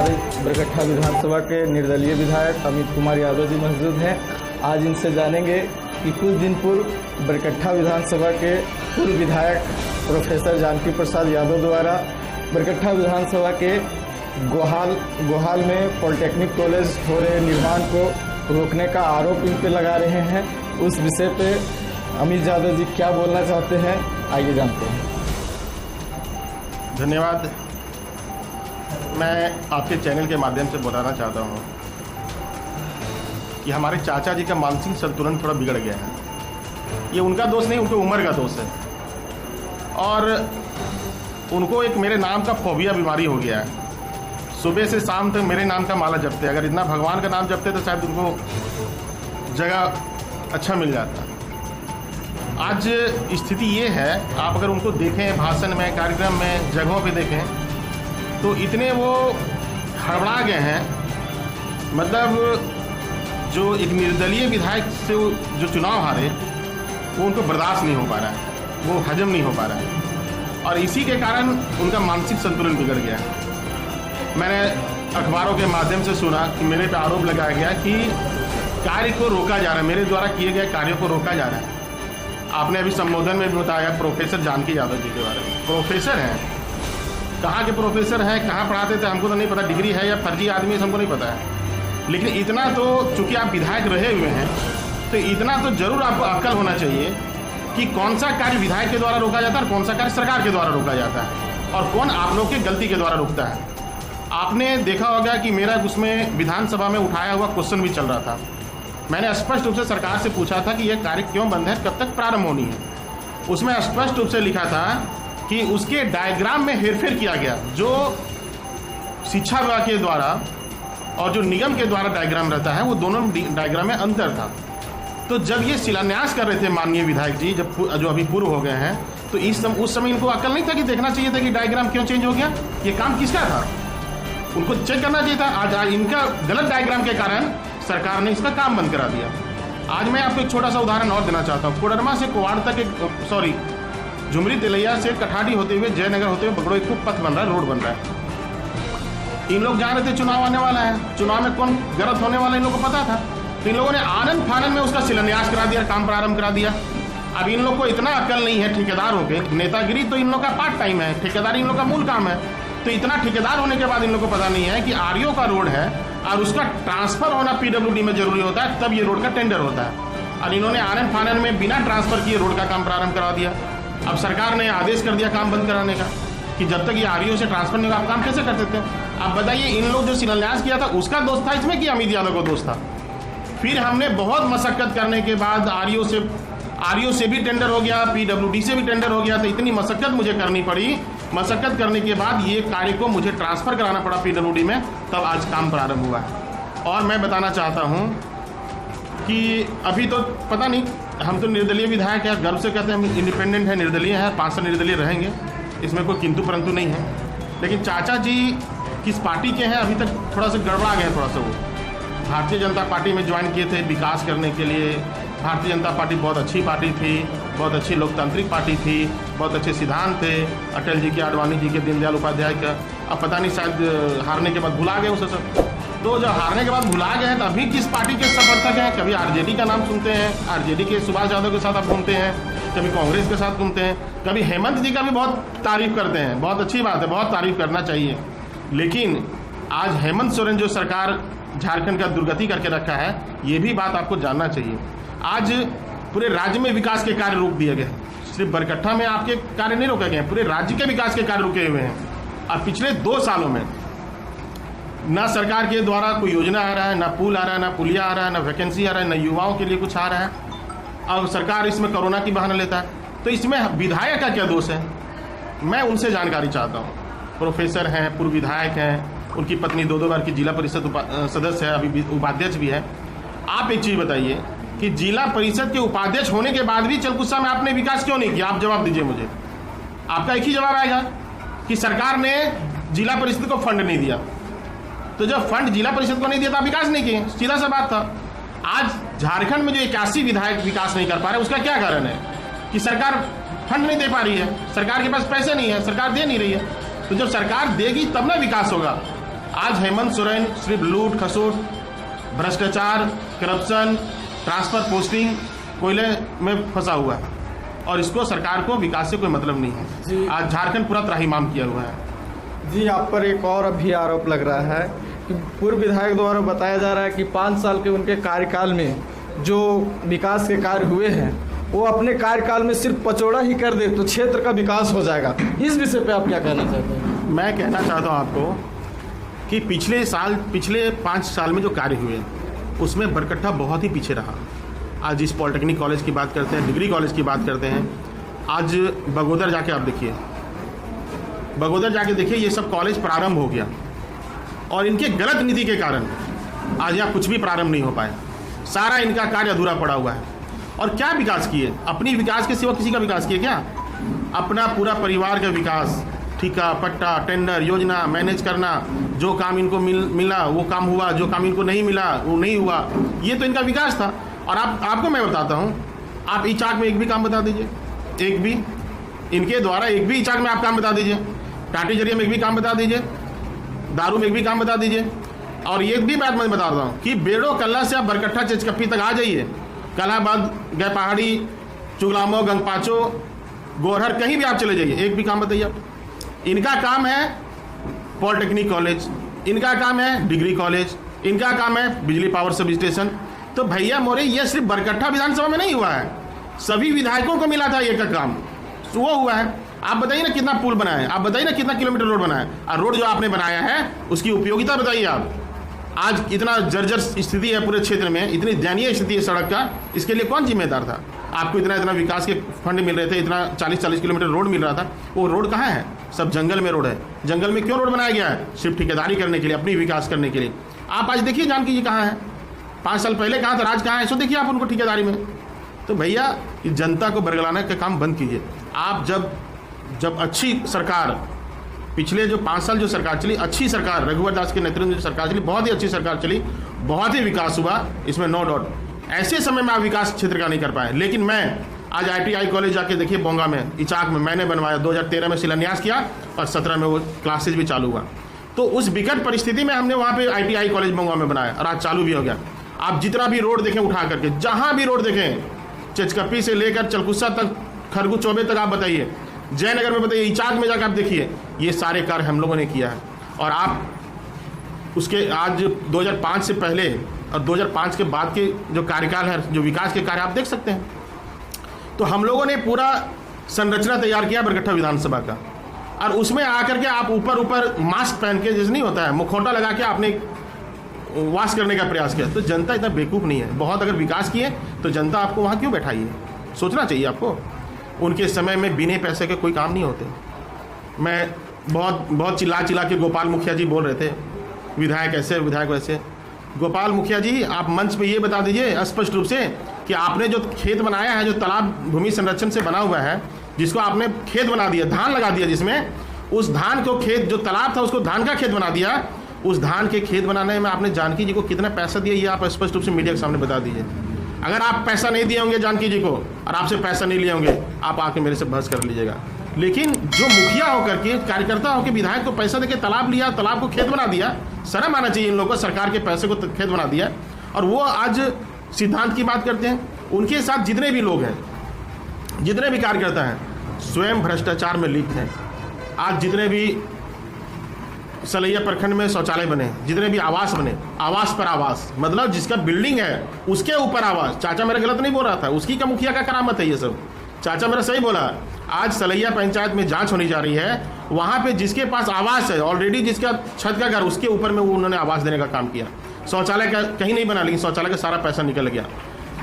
हमारे बरकट्ठा विधानसभा के निर्दलीय विधायक अमित कुमार यादव जी मौजूद हैं। आज इनसे जानेंगे कि कुछ दिन पूर्व बरकट्ठा विधानसभा के पूर्व विधायक प्रोफेसर जानकी प्रसाद यादव द्वारा बरकट्ठा विधानसभा के गोहाल में पॉलिटेक्निक कॉलेज हो रहे निर्माण को रोकने का आरोप इन पे लगा रहे हैं। उस विषय पे अमित यादव जी क्या बोलना चाहते हैं, आइए जानते हैं। धन्यवाद। मैं आपके चैनल के माध्यम से बताना चाहता हूँ कि हमारे चाचा जी का मानसिक संतुलन थोड़ा बिगड़ गया है। ये उनका दोष नहीं, उनकी उम्र का दोष है और उनको एक मेरे नाम का फोबिया बीमारी हो गया है। सुबह से शाम तक मेरे नाम का माला जपते। अगर इतना भगवान का नाम जपते तो शायद उनको जगह अच्छा मिल जाता। आज स्थिति ये है, आप अगर उनको देखें भाषण में, कार्यक्रम में, जगहों पे देखें तो इतने वो हड़बड़ा गए हैं। मतलब जो एक निर्दलीय विधायक से जो चुनाव हारे वो उनको बर्दाश्त नहीं हो पा रहा है, वो हजम नहीं हो पा रहा है और इसी के कारण उनका मानसिक संतुलन बिगड़ गया है। मैंने अखबारों के माध्यम से सुना कि मेरे पे आरोप लगाया गया कि कार्य को रोका जा रहा है, मेरे द्वारा किए गए कार्यों को रोका जा रहा है। आपने अभी संबोधन में भी बताया प्रोफेसर जानकी यादव जी के बारे में। प्रोफेसर हैं, कहाँ के प्रोफेसर हैं, कहाँ पढ़ाते थे हमको तो नहीं पता, डिग्री है या फर्जी आदमी हमको नहीं पता है। लेकिन इतना तो चूंकि आप विधायक रहे हुए हैं तो इतना तो जरूर आपको अक्ल होना चाहिए कि कौन सा कार्य विधायक के द्वारा रोका जाता है और कौन सा कार्य सरकार के द्वारा रोका जाता है और कौन आप लोग की गलती के द्वारा रोकता है। आपने देखा होगा कि मेरा उसमें विधानसभा में उठाया हुआ क्वेश्चन भी चल रहा था। मैंने स्पष्ट रूप से सरकार से पूछा था कि यह कार्य क्यों बंद है, कब तक प्रारंभ होनी है। उसमें स्पष्ट रूप से लिखा था कि उसके डायग्राम में हेरफेर किया गया। जो शिक्षा विभाग के द्वारा और जो निगम के द्वारा डायग्राम रहता है वो दोनों डायग्राम में अंतर था। तो जब ये शिलान्यास कर रहे थे माननीय विधायक जी, जो अभी पूर्व हो गए हैं, तो उस समय इनको अकल नहीं था कि देखना चाहिए था कि डायग्राम क्यों चेंज हो गया, ये काम किसका था, उनको चेक करना चाहिए था। आज इनका गलत डायग्राम के कारण सरकार ने इसका काम बंद करा दिया। आज मैं आपको एक छोटा सा उदाहरण और देना चाहता हूँ। कोडरमा से कुवाड़ तक झुमरी तिलैया से कठाड़ी होते हुए जयनगर होते हुए बगड़ो एक पथ बन रहा है, रोड बन रहा है। इन लोग जान रहे थे चुनाव आने वाला है, चुनाव में कौन गलत होने वाला इन लोगों को पता था, तो इन लोगों ने आनंद फानंद में उसका शिलान्यास करा दिया, काम प्रारंभ करा दिया। अब इन लोग को इतना अकल नहीं है, ठेकेदार हो गए। नेतागिरी तो इन लोग का पार्ट टाइम है, ठेकेदारी इन लोग का मूल काम है। तो इतना ठेकेदार होने के बाद इन लोग को पता नहीं है कि आरओ का रोड है और उसका ट्रांसफर होना पीडब्ल्यूडी में जरूरी होता है, तब ये रोड का टेंडर होता है। और इन्होंने आनंद फानंद में बिना ट्रांसफर किए रोड का काम प्रारंभ करा दिया। अब सरकार ने आदेश कर दिया काम बंद कराने का कि जब तक ये आरओ से ट्रांसफर नहीं होगा आप काम कैसे कर सकते हैं। आप बताइए, इन लोग जो शिलान्यास किया था उसका दोष था इसमें कि अमित यादव को दोष था। फिर हमने बहुत मशक्कत करने के बाद आरओ से भी टेंडर हो गया, पीडब्ल्यूडी से भी टेंडर हो गया। तो इतनी मशक्कत मुझे करनी पड़ी, मशक्कत करने के बाद ये कार्य को मुझे ट्रांसफर कराना पड़ा पीडब्ल्यूडी में, तब आज काम प्रारंभ हुआ है। और मैं बताना चाहता हूँ कि अभी तो पता नहीं, हम तो निर्दलीय विधायक है, गर्व से कहते हैं हम इंडिपेंडेंट है, निर्दलीय है, 5 साल निर्दलीय रहेंगे, इसमें कोई किंतु परंतु नहीं है। लेकिन चाचा जी किस पार्टी के हैं अभी तक थोड़ा सा गड़बड़ा गए। थोड़ा सा वो भारतीय जनता पार्टी में ज्वाइन किए थे विकास करने के लिए। भारतीय जनता पार्टी बहुत अच्छी पार्टी थी, बहुत अच्छी लोकतांत्रिक पार्टी थी, बहुत अच्छे सिद्धांत थे अटल जी के, आडवाणी जी के, दीनदयाल उपाध्याय का। अब पता नहीं शायद हारने के बाद भुला गए उसे सब। तो जब हारने के बाद भुला गए हैं तो अभी किस पार्टी के समर्थक हैं? कभी आरजेडी का नाम सुनते हैं, आरजेडी के सुभाष यादव के साथ आप घूमते हैं, कभी कांग्रेस के साथ घूमते हैं, कभी हेमंत जी का भी बहुत तारीफ करते हैं। बहुत अच्छी बात है, बहुत तारीफ करना चाहिए। लेकिन आज हेमंत सोरेन जो सरकार झारखंड का दुर्गति करके रखा है, ये भी बात आपको जानना चाहिए। आज पूरे राज्य में विकास के कार्य रोक दिए गए। सिर्फ बरकट्ठा में आपके कार्य नहीं रोके गए, पूरे राज्य के विकास के कार्य रुके हुए हैं। और पिछले 2 सालों में ना सरकार के द्वारा कोई योजना आ रहा है, ना पुल आ रहा है, ना पुलिया आ रहा है, ना वैकेंसी आ रहा है, ना युवाओं के लिए कुछ आ रहा है। अब सरकार इसमें कोरोना की बहाना लेता है। तो इसमें विधायक का क्या दोष है? मैं उनसे जानकारी चाहता हूँ। प्रोफेसर हैं, पूर्व विधायक हैं, उनकी पत्नी 2 बार की जिला परिषद सदस्य है, अभी उपाध्यक्ष भी है। आप एक चीज़ बताइए कि जिला परिषद के उपाध्यक्ष होने के बाद भी चलकुस्सा में आपने विकास क्यों नहीं किया? आप जवाब दीजिए मुझे। आपका एक ही जवाब आएगा कि सरकार ने जिला परिषद को फंड नहीं दिया। तो जब फंड जिला परिषद को नहीं दिया तो आप विकास नहीं किए, सीधा सा बात था। आज झारखंड में जो 81 विधायक विकास नहीं कर पा रहे, उसका क्या कारण है? कि सरकार फंड नहीं दे पा रही है, सरकार के पास पैसे नहीं है, सरकार दे नहीं रही है। तो जब सरकार देगी तब ना विकास होगा। आज हेमंत सोरेन सिर्फ लूट खसोट, भ्रष्टाचार, करप्शन, ट्रांसफर पोस्टिंग, कोयले में फंसा हुआ है और इसको सरकार को विकास से कोई मतलब नहीं है। आज झारखंड पूरा त्राहिमाम किया हुआ है। जी, आप पर एक और अभी आरोप लग रहा है कि पूर्व विधायक द्वारा बताया जा रहा है कि 5 साल के उनके कार्यकाल में जो विकास के कार्य हुए हैं वो अपने कार्यकाल में सिर्फ पचौड़ा ही कर दे तो क्षेत्र का विकास हो जाएगा। इस विषय पे आप क्या कहना चाहते हैं? मैं कहना चाहता हूँ आपको कि पिछले 5 साल में जो कार्य हुए उसमें बरकट्ठा बहुत ही पीछे रहा। आज इस पॉलिटेक्निक कॉलेज की बात करते हैं, डिग्री कॉलेज की बात करते हैं, आज बगोदर जाके आप देखिए, बगोदर जाके देखिए, ये सब कॉलेज प्रारंभ हो गया और इनके गलत नीति के कारण आज यहाँ कुछ भी प्रारंभ नहीं हो पाया। सारा इनका कार्य अधूरा पड़ा हुआ है। और क्या विकास किए? अपनी विकास के सिवा किसी का विकास किए क्या? अपना पूरा परिवार का विकास, ठेका पट्टा, टेंडर, योजना मैनेज करना, जो काम इनको मिला वो काम हुआ, जो काम इनको नहीं मिला वो नहीं हुआ, ये तो इनका विकास था। और आपको मैं बताता हूँ, आप इचाक में एक भी काम बता दीजिए, एक भी इनके द्वारा एक भी इचाक में आप काम बता दीजिए, टाटी जरिए में एक भी काम बता दीजिए, दारू में एक भी काम बता दीजिए। और एक भी बात मैं बता रहा हूँ कि बेड़ो कल्ला से आप बरकट्ठा चिचकप्पी तक आ जाइए, कलाबाद, गए पहाड़ी, चुगलामो, गंगपाचो, गोरहर, कहीं भी आप चले जाइए, एक भी काम बताइए आप। इनका काम है पॉलिटेक्निक कॉलेज, इनका काम है डिग्री कॉलेज, इनका काम है बिजली पावर सब स्टेशन। तो भैया मोरे, ये सिर्फ बरकट्ठा विधानसभा में नहीं हुआ है, सभी विधायकों को मिला था ये का काम, वो हुआ है। आप बताइए ना कितना पुल बना है, आप बताइए ना कितना किलोमीटर रोड बना है, और रोड जो आपने बनाया है उसकी उपयोगिता बताइए आप। आज इतना जर्जर स्थिति है पूरे क्षेत्र में, इतनी दयनीय स्थिति है सड़क का, इसके लिए कौन जिम्मेदार था? आपको इतना विकास के फंड मिल रहे थे, इतना 40-40 किलोमीटर रोड मिल रहा था, वो रोड कहाँ है? सब जंगल में रोड है। जंगल में क्यों रोड बनाया गया है? सिर्फ ठेकेदारी करने के लिए, अपनी विकास करने के लिए। आप आज देखिए जानकी जी कहाँ है, 5 साल पहले कहाँ था, राज कहाँ है, सो देखिए आप उनको ठेकेदारी में। तो भैया जनता को बरगलाने का काम बंद कीजिए। आप जब अच्छी सरकार, पिछले जो 5 साल जो सरकार चली, अच्छी सरकार, रघुवर दास के नेतृत्व में जो सरकार चली, बहुत ही अच्छी सरकार चली, बहुत ही विकास हुआ, इसमें नो डाउट। ऐसे समय में आप विकास क्षेत्र का नहीं कर पाए। लेकिन मैं आज ITI कॉलेज जाके देखिए, बोंगा में, इचाक में मैंने बनवाया, 2013 में शिलान्यास किया और 17 में वो क्लासेज भी चालू हुआ। तो उस विकट परिस्थिति में हमने वहाँ पे ITI कॉलेज बोंगा में बनाया और आज चालू भी हो गया। आप जितना भी रोड देखें उठा करके, जहाँ भी रोड देखें, चिचकप्पी से लेकर चलकुस्सा तक, खरगू चौबे तक आप बताइए, जयनगर में बताइए, इचाक में जाकर आप देखिए, ये सारे कार्य हम लोगों ने किया है। और आप उसके आज 2005 से पहले और 2005 के बाद के जो कार्यकाल है, जो विकास के कार्य आप देख सकते हैं। तो हम लोगों ने पूरा संरचना तैयार किया बरकट्ठा विधानसभा का, और उसमें आकर के आप ऊपर मास्क पहन के, जैसे नहीं होता है, मुखौटा लगा के आपने वास करने का प्रयास किया। तो जनता इतना बेवकूफ़ नहीं है। बहुत अगर विकास किए तो जनता आपको वहाँ क्यों बैठाई है? सोचना चाहिए आपको। उनके समय में बिना पैसे के कोई काम नहीं होते। मैं बहुत चिल्ला के गोपाल मुखिया जी बोल रहे थे, विधायक ऐसे, विधायक वैसे। गोपाल मुखिया जी, आप मंच पे ये बता दीजिए स्पष्ट रूप से कि आपने जो खेत बनाया है, जो तालाब भूमि संरक्षण से बना हुआ है, जिसको आपने खेत बना दिया, धान लगा दिया, जिसमें उस धान को खेत, जो तालाब था उसको धान का खेत बना दिया, उस धान के खेत बनाने में आपने जानकी जी को कितना पैसा दिया, ये आप स्पष्ट रूप से मीडिया के सामने बता दीजिए। अगर आप पैसा नहीं दिए होंगे जानकी जी को और आपसे पैसा नहीं लिए होंगे, आप आके मेरे से बहस कर लीजिएगा। लेकिन जो मुखिया होकर के, कार्यकर्ता होकर विधायक को पैसा देके तालाब लिया, तालाब को खेत बना दिया, शर्म आना चाहिए इन लोगों को। सरकार के पैसे को खेत बना दिया और वो आज सिद्धांत की बात करते हैं। उनके साथ जितने भी लोग हैं, जितने भी कार्यकर्ता हैं, स्वयं भ्रष्टाचार में लिप्त हैं। आज जितने भी सलैया प्रखंड में शौचालय बने, जितने भी आवास बने, आवास पर आवास, मतलब जिसका बिल्डिंग है उसके ऊपर आवास। चाचा मेरा गलत नहीं बोल रहा था, उसकी का मुखिया का करामत है ये सब। चाचा मेरा सही बोला। आज सलैया पंचायत में जांच होने जा रही है, वहाँ पे जिसके पास आवास है ऑलरेडी, जिसका छत का घर, उसके ऊपर में वो उन्होंने आवास देने का काम किया। शौचालय का कहीं नहीं बना, लेकिन शौचालय का सारा पैसा निकल गया।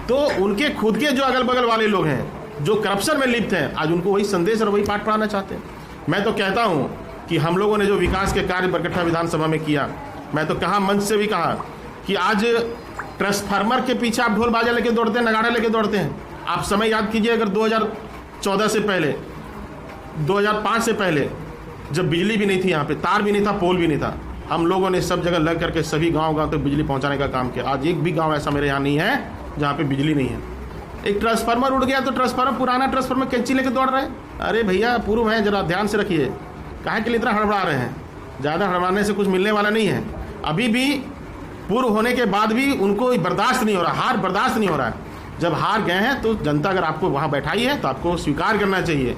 तो उनके खुद के जो अगल बगल वाले लोग हैं, जो करप्शन में लिप्त हैं, आज उनको वही संदेश और वही पाठ पढ़ाना चाहते हैं। मैं तो कहता हूँ कि हम लोगों ने जो विकास के कार्य बरकट्ठा विधानसभा में किया, मैं तो कहा, मंच से भी कहा कि आज ट्रांसफार्मर के पीछे आप ढोल बाजा लेके दौड़ते हैं, नगाड़े लेके दौड़ते हैं। आप समय याद कीजिए, अगर 2014 से पहले, 2005 से पहले, जब बिजली भी नहीं थी, यहाँ पे तार भी नहीं था, पोल भी नहीं था, हम लोगों ने सब जगह लग करके सभी गांव तक बिजली पहुंचाने का काम किया। आज एक भी गांव ऐसा मेरे यहाँ नहीं है जहाँ पे बिजली नहीं है। एक ट्रांसफार्मर उड़ गया तो ट्रांसफार्मर, पुराना ट्रांसफार्मर कैंची लेके दौड़ रहे हैं। अरे भैया पूर्व है, जरा ध्यान से रखिए, काहे के लिए इतना हड़बड़ा रहे हैं? ज़्यादा हड़बड़ाने से कुछ मिलने वाला नहीं है। अभी भी पूर्व होने के बाद भी उनको बर्दाश्त नहीं हो रहा, हार बर्दाश्त नहीं हो रहा है। जब हार गए हैं तो जनता अगर आपको वहाँ बैठाई है तो आपको स्वीकार करना चाहिए,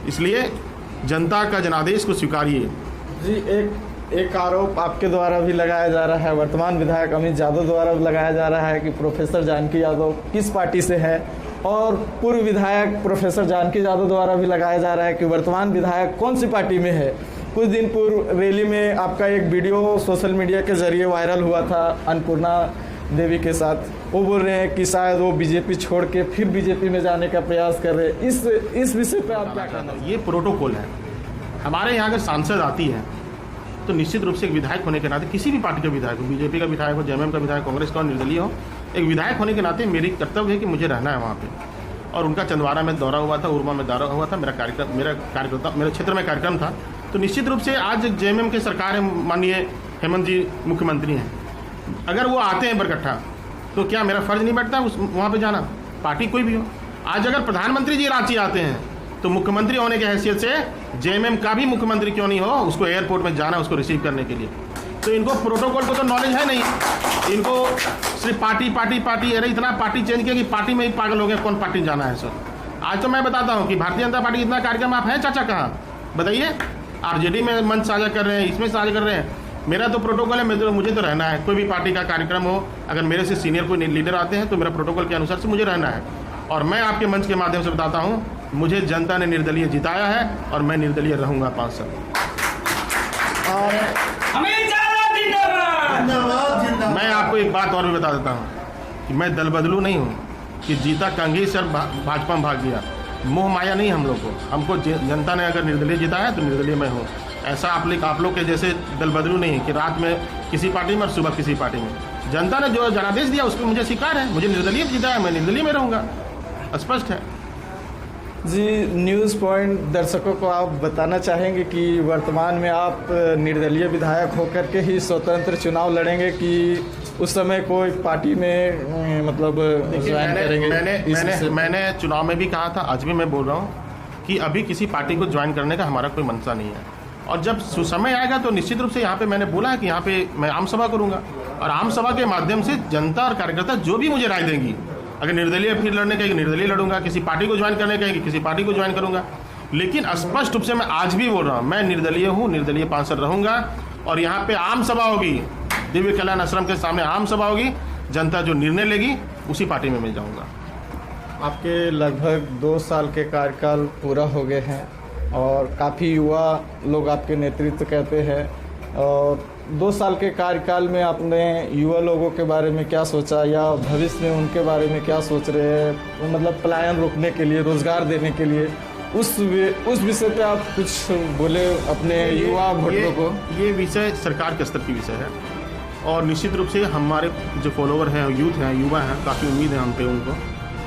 इसलिए जनता का जनादेश को स्वीकारिए। जी, एक आरोप आपके द्वारा भी लगाया जा रहा है, वर्तमान विधायक अमित यादव द्वारा लगाया जा रहा है कि प्रोफेसर जानकी यादव किस पार्टी से है, और पूर्व विधायक प्रोफेसर जानकी यादव द्वारा भी लगाया जा रहा है कि वर्तमान विधायक कौन सी पार्टी में है। कुछ दिन पूर्व रैली में आपका एक वीडियो सोशल मीडिया के जरिए वायरल हुआ था अन्नपूर्णा देवी के साथ। वो बोल रहे हैं कि शायद वो बीजेपी छोड़ के फिर बीजेपी में जाने का प्रयास कर रहे हैं। इस विषय पे आप क्या कहना? ये प्रोटोकॉल है। हमारे यहाँ अगर सांसद आती है तो निश्चित रूप से एक विधायक होने के नाते, किसी भी पार्टी का विधायक हो, बीजेपी का विधायक हो, जेएमएम का विधायक, कांग्रेस का हो, निर्दलीय हो, एक विधायक होने के नाते मेरी कर्तव्य है कि मुझे रहना है वहाँ पे। और उनका चंदवाड़ा में दौरा हुआ था, उरमा में दौरा हुआ था, मेरे क्षेत्र में कार्यक्रम था। तो निश्चित रूप से आज जेएमएम की सरकार है, माननीय हेमंत जी मुख्यमंत्री हैं, अगर वो आते हैं बरकट्ठा तो क्या मेरा फर्ज नहीं बैठता वहाँ पे जाना, पार्टी कोई भी हो। आज अगर प्रधानमंत्री जी रांची आते हैं तो मुख्यमंत्री होने की हैसियत से जेएमएम का भी मुख्यमंत्री क्यों नहीं हो, उसको एयरपोर्ट में जाना, उसको रिसीव करने के लिए। तो इनको प्रोटोकॉल को तो नॉलेज है नहीं, इनको सिर्फ पार्टी, अरे इतना पार्टी चेंज किया कि पार्टी में ही पागल हो गए, कौन पार्टी जाना है सर। आज तो मैं बताता हूँ कि भारतीय जनता पार्टी इतना कार्यक्रम आप हैं चाचा कहाँ बताइए, आरजेडी में मंच साझा कर रहे हैं, इसमें साझा कर रहे हैं। मेरा तो प्रोटोकॉल है, मुझे तो रहना है। कोई भी पार्टी का कार्यक्रम हो, अगर मेरे से सीनियर कोई लीडर आते हैं तो मेरा प्रोटोकॉल के अनुसार से मुझे रहना है। और मैं आपके मंच के माध्यम से बताता हूँ, मुझे जनता ने निर्दलीय जिताया है और मैं निर्दलीय रहूँगा 5 साल। मैं आपको एक बात और भी बता देता हूँ कि मैं दल बदलू नहीं हूँ कि जीता कांग्रेस और भाजपा में भाग गया। मोह माया नहीं हम लोग को, हमको जनता ने अगर निर्दलीय जिताया तो निर्दलीय मैं हूँ। ऐसा आप लोग के जैसे दल बदलू नहीं है कि रात में किसी पार्टी में और सुबह किसी पार्टी में। जनता ने जो जनादेश दिया उस पर मुझे स्वीकार है, मुझे निर्दलीय जिताया है, मैं निर्दलीय में रहूँगा, स्पष्ट है। जी, न्यूज़ पॉइंट दर्शकों को आप बताना चाहेंगे कि वर्तमान में आप निर्दलीय विधायक होकर के ही स्वतंत्र चुनाव लड़ेंगे कि उस समय कोई पार्टी में मतलब ज्वाइन करेंगे? मैंने चुनाव में भी कहा था, आज भी मैं बोल रहा हूँ कि अभी किसी पार्टी को ज्वाइन करने का हमारा कोई मंशा नहीं है। और जब समय आएगा तो निश्चित रूप से यहाँ पे मैंने बोला है कि यहाँ पे मैं आम सभा करूँगा और आम सभा के माध्यम से जनता और कार्यकर्ता जो भी मुझे राय देंगी, अगर निर्दलीय फिर लड़ने कहेंगे निर्दलीय लड़ूंगा, किसी पार्टी को ज्वाइन करने कहेंगे किसी पार्टी को ज्वाइन करूंगा। लेकिन स्पष्ट रूप से मैं आज भी बोल रहा हूँ, मैं निर्दलीय हूँ, निर्दलीय 5 साल रहूंगा। और यहाँ पे आम सभा होगी, दिव्य कल्याण आश्रम के सामने आम सभा होगी, जनता जो निर्णय लेगी उसी पार्टी में मैं जाऊँगा। आपके लगभग 2 साल के कार्यकाल पूरा हो गए हैं और काफ़ी युवा लोग आपके नेतृत्व कहते हैं, और 2 साल के कार्यकाल में आपने युवा लोगों के बारे में क्या सोचा या भविष्य में उनके बारे में क्या सोच रहे हैं, मतलब पलायन रोकने के लिए, रोजगार देने के लिए, उस विषय पे आप कुछ बोले अपने युवा वोटरों को? ये विषय सरकार के स्तर की विषय है और निश्चित रूप से हमारे जो फॉलोवर हैं, यूथ हैं, युवा हैं, काफ़ी उम्मीद है हम पे उनको।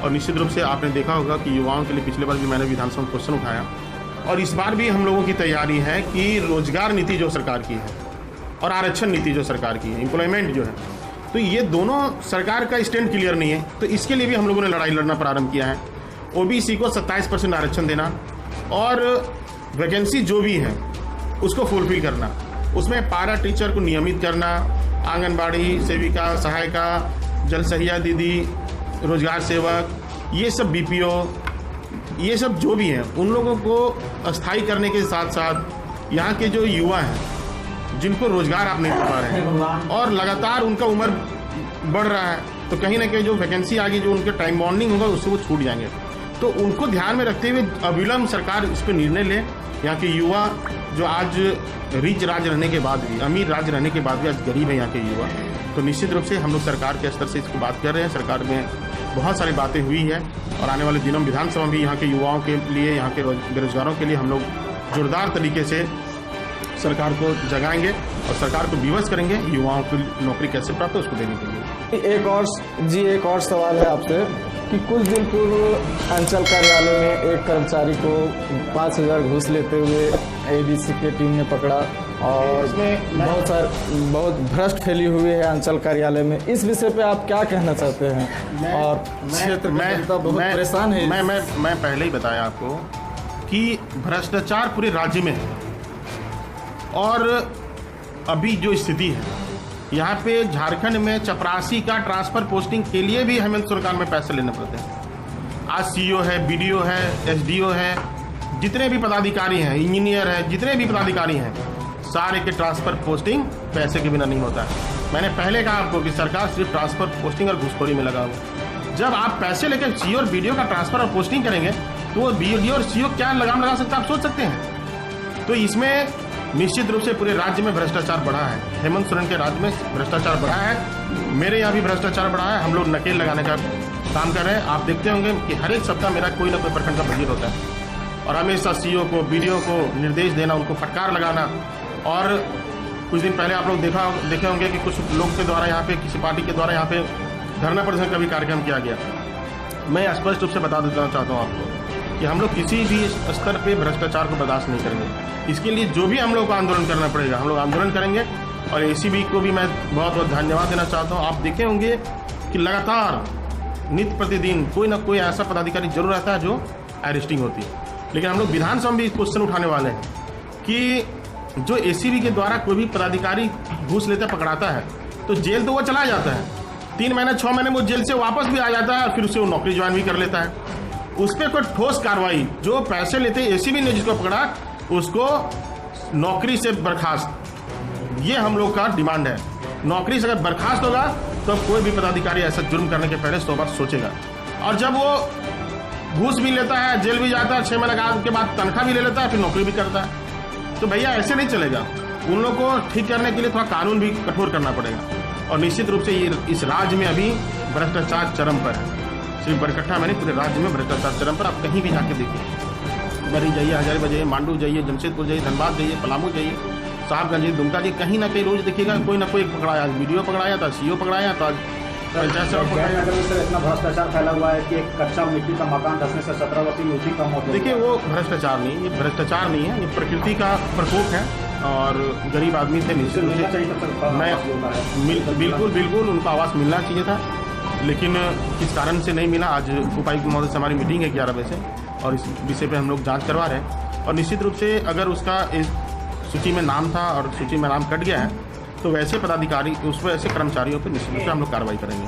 और निश्चित रूप से आपने देखा होगा कि युवाओं के लिए पिछले बार भी मैंने विधानसभा में क्वेश्चन उठाया और इस बार भी हम लोगों की तैयारी है कि रोजगार नीति जो सरकार की है और आरक्षण नीति जो सरकार की है, एम्प्लॉयमेंट जो है, तो ये दोनों सरकार का स्टैंड क्लियर नहीं है। तो इसके लिए भी हम लोगों ने लड़ाई लड़ना प्रारंभ किया है। ओबीसी को 27% आरक्षण देना और वैकेंसी जो भी है उसको फुलफिल करना, उसमें पारा टीचर को नियमित करना, आंगनबाड़ी सेविका, सहायिका, जल सहिया दीदी, रोजगार सेवक, ये सब बीपीओ, ये सब जो भी हैं उन लोगों को अस्थायी करने के साथ साथ यहाँ के जो युवा हैं जिनको रोजगार आप नहीं दे पा रहे हैं और लगातार उनका उम्र बढ़ रहा है, तो कहीं ना कहीं जो वैकेंसी आगे जो उनके टाइम बॉन्डिंग होगा उससे वो छूट जाएंगे। तो उनको ध्यान में रखते हुए अविलंब सरकार इस पर निर्णय ले। यहाँ के युवा जो आज रिच राज रहने के बाद भी, अमीर राज रहने के बाद भी आज गरीब है यहाँ के युवा, तो निश्चित रूप से हम लोग सरकार के स्तर से इसको बात कर रहे हैं। सरकार में बहुत सारी बातें हुई है और आने वाले दिनों में विधानसभा भी यहाँ के युवाओं के लिए, यहाँ के बेरोजगारों के लिए हम लोग जोरदार तरीके से सरकार को जगाएंगे और सरकार को विवश करेंगे युवाओं को नौकरी कैसे प्राप्त है उसको देने के लिए। एक और सवाल है आपसे कि कुछ दिन पूर्व अंचल कार्यालय में एक कर्मचारी को 5,000 घूस लेते हुए एडीसी की टीम ने पकड़ा और इसमें बहुत भ्रष्ट फैली हुई है अंचल कार्यालय में। इस विषय पे आप क्या कहना चाहते हैं? और क्षेत्र में बहुत परेशान है। मैं पहले ही बताया आपको कि भ्रष्टाचार पूरे राज्य में है और अभी जो स्थिति है, यहाँ पे झारखंड में चपरासी का ट्रांसफर पोस्टिंग के लिए भी हेमंत सरकार में पैसे लेने पड़ते हैं। आज सीईओ है, बीडीओ है, एसडीओ है, जितने भी पदाधिकारी हैं, इंजीनियर हैं, जितने भी पदाधिकारी हैं, सारे के ट्रांसफर पोस्टिंग पैसे के बिना नहीं होता है। मैंने पहले कहा आपको कि सरकार सिर्फ ट्रांसफर पोस्टिंग और घूसखोरी में लगा हुआ। जब आप पैसे लेकर सीईओ और बीडीओ का ट्रांसफर और पोस्टिंग करेंगे तो वो बीडीओ और सीईओ क्या लगाम लगा सकते हैं, आप सोच सकते हैं। तो इसमें निश्चित रूप से पूरे राज्य में भ्रष्टाचार बढ़ा है। हेमंत सोरेन के राज्य में भ्रष्टाचार बढ़ा है, मेरे यहाँ भी भ्रष्टाचार बढ़ा है। हम लोग नकेल लगाने का काम कर रहे हैं। आप देखते होंगे कि हर एक सप्ताह मेरा कोई ना कोई प्रखंड का बजट होता है और हमेशा सीईओ को, बीडीओ को निर्देश देना, उनको फटकार लगाना। और कुछ दिन पहले आप लोग देखे होंगे कि कुछ लोग के द्वारा यहाँ पे, किसी पार्टी के द्वारा यहाँ पे धरना प्रदर्शन का भी कार्यक्रम किया गया। मैं स्पष्ट रूप से बता देना चाहता हूँ आपको कि हम लोग किसी भी स्तर पे भ्रष्टाचार को बर्दाश्त नहीं करेंगे। इसके लिए जो भी हम लोग को आंदोलन करना पड़ेगा, हम लोग आंदोलन करेंगे। और एसीबी को भी मैं बहुत बहुत धन्यवाद देना चाहता हूँ। आप देखे होंगे कि लगातार नित्य प्रतिदिन कोई ना कोई ऐसा पदाधिकारी जरूर रहता है जो अरेस्टिंग होती है। लेकिन हम लोग विधानसभा में भी क्वेश्चन उठाने वाले हैं कि जो एसीबी के द्वारा कोई भी पदाधिकारी घूस लेता पकड़ाता है तो जेल तो वो चला जाता है, 3 महीने 6 महीने वो जेल से वापस भी आ जाता है और फिर उसे वो नौकरी ज्वाइन भी कर लेता है। उस पर कोई ठोस कार्रवाई, जो पैसे लेते एसीबी ने जिसको पकड़ा उसको नौकरी से बर्खास्त, ये हम लोग का डिमांड है। नौकरी से अगर बर्खास्त होगा तो कोई भी पदाधिकारी ऐसा जुर्म करने के पहले 100 बार सोचेगा। और जब वो घूस भी लेता है, जेल भी जाता है, 6 महीने के बाद तनख्वाह भी ले लेता है, फिर नौकरी भी करता है, तो भैया ऐसे नहीं चलेगा। उन लोगों को ठीक करने के लिए थोड़ा कानून भी कठोर करना पड़ेगा। और निश्चित रूप से ये इस राज्य में अभी भ्रष्टाचार चरम पर है। सिर्फ बरकट्ठा में नहीं, पूरे राज्य में भ्रष्टाचार चरम पर। आप कहीं भी जाके देखिए, बरी जाइए, हजारीबाग जाइए, मांडू जाइए, जमशेदपुर जाइए, धनबाद जाइए, पलामू जाइए, साहबगंज जाइए, दुमका जाइए, कहीं ना कहीं रोज देखिएगा कोई ना कोई पकड़ाया। बीडीओ पकड़ाया था, सीईओ पकड़ाया था, जयनगर में सर इतना भ्रष्टाचार फैला हुआ है कि एक कच्चा मिट्टी का मकान धंसने से 17 वर्षीय युवती का मौत। देखिए वो भ्रष्टाचार नहीं, ये भ्रष्टाचार नहीं है, ये प्रकृति का प्रकोप है। और गरीब आदमी थे, निश्चित रूप से मैं बिल्कुल उनको आवास मिलना चाहिए था, लेकिन किस कारण से नहीं मिला। आज उपायुक्त महोदय से हमारी मीटिंग है 11 बजे से और इस विषय पे हम लोग जांच करवा रहे हैं। और निश्चित रूप से अगर उसका इस सूची में नाम था और सूची में नाम कट गया है तो वैसे पदाधिकारी, उस वैसे कर्मचारियों पर निश्चित रूप से हम लोग कार्रवाई करेंगे।